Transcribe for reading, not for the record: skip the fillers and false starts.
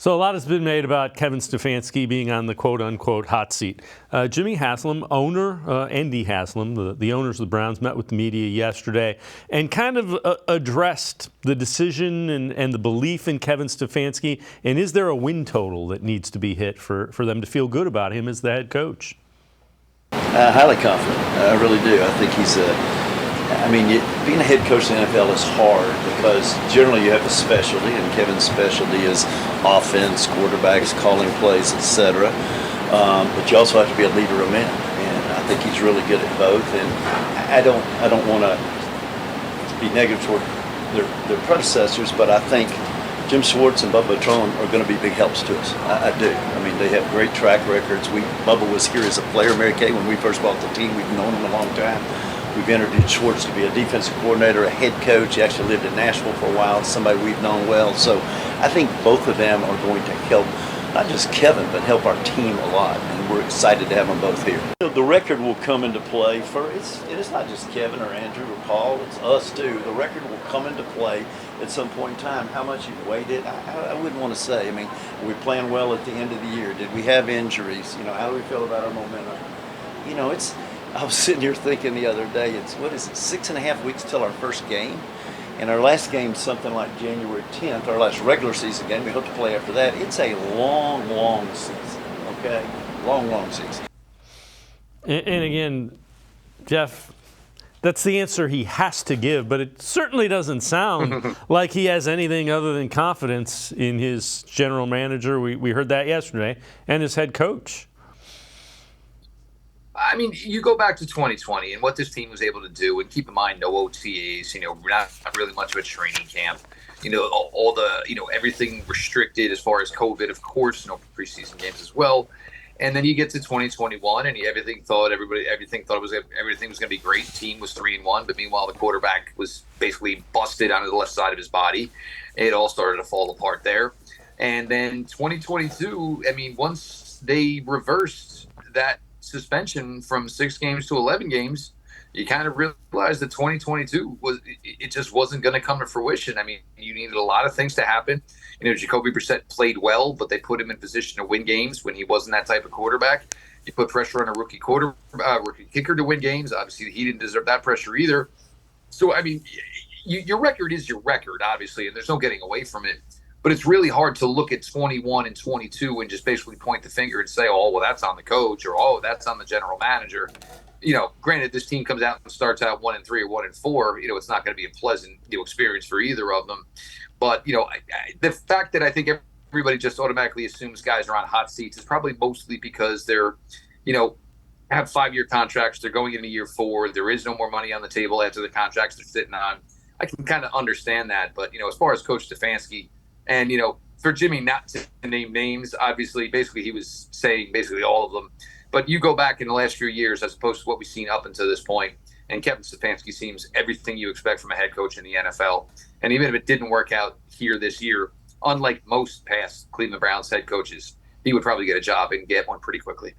So a lot has been made about Kevin Stefanski being on the quote-unquote hot seat. Jimmy Haslam, owner, Andy Haslam, the owners of the Browns, met with the media yesterday and kind of addressed the decision and the belief in Kevin Stefanski. And is there a win total that needs to be hit for them to feel good about him as the head coach? Highly confident. I really do. I think he's being a head coach in the NFL is hard because generally you have a specialty, and Kevin's specialty is offense, quarterbacks, calling plays, etc. But you also have to be a leader of men, and I think he's really good at both. And I don't want to be negative toward their predecessors, but I think Jim Schwartz and Bubba Tron are going to be big helps to us. I do. I mean, they have great track records. Bubba was here as a player, Mary Kay, when we first bought the team. We've known him a long time. We've introduced Schwartz to be a defensive coordinator, a head coach. He actually lived in Nashville for a while, somebody we've known well. So I think both of them are going to help, not just Kevin, but help our team a lot. And we're excited to have them both here. The record will come into play it is not just Kevin or Andrew or Paul, it's us too. The record will come into play at some point in time. How much you've waited, I wouldn't want to say. I mean, are we playing well at the end of the year? Did we have injuries? How do we feel about our momentum? I was sitting here thinking the other day, it's 6.5 weeks till our first game? And our last game's something like January 10th, our last regular season game. We hope to play after that. It's a long, long season, okay? Long, long season. And again, Jeff, that's the answer he has to give, but it certainly doesn't sound like he has anything other than confidence in his general manager. We heard that yesterday, and his head coach. I mean, you go back to 2020 and what this team was able to do, and keep in mind no OTAs, not really much of a training camp, all the, everything restricted as far as COVID, of course, no preseason games as well. And then you get to 2021 and everything thought everything was going to be great. Team was 3-1, but meanwhile the quarterback was basically busted on the left side of his body. It all started to fall apart there. And then 2022, once they reversed that suspension from 6 games to 11 games, you kind of realized that 2022 it just wasn't going to come to fruition. I mean, you needed a lot of things to happen. Jacoby Brissett played well, but they put him in position to win games when he wasn't that type of quarterback. You put pressure on a rookie kicker to win games. Obviously, he didn't deserve that pressure either. So, your record is your record, obviously, and there's no getting away from it. But it's really hard to look at 21 and 22 and just basically point the finger and say, oh, well, that's on the coach, or, oh, that's on the general manager. Granted, this team comes out and starts out 1-3 or 1-4. It's not going to be a pleasant experience for either of them. But, the fact that I think everybody just automatically assumes guys are on hot seats is probably mostly because they're, have 5-year contracts. They're going into year 4. There is no more money on the table after the contracts they're sitting on. I can kind of understand that. But, as far as Coach Stefanski, and, for Jimmy not to name names, obviously, basically he was saying basically all of them. But you go back in the last few years as opposed to what we've seen up until this point, and Kevin Stefanski seems everything you expect from a head coach in the NFL. And even if it didn't work out here this year, unlike most past Cleveland Browns head coaches, he would probably get a job and get one pretty quickly.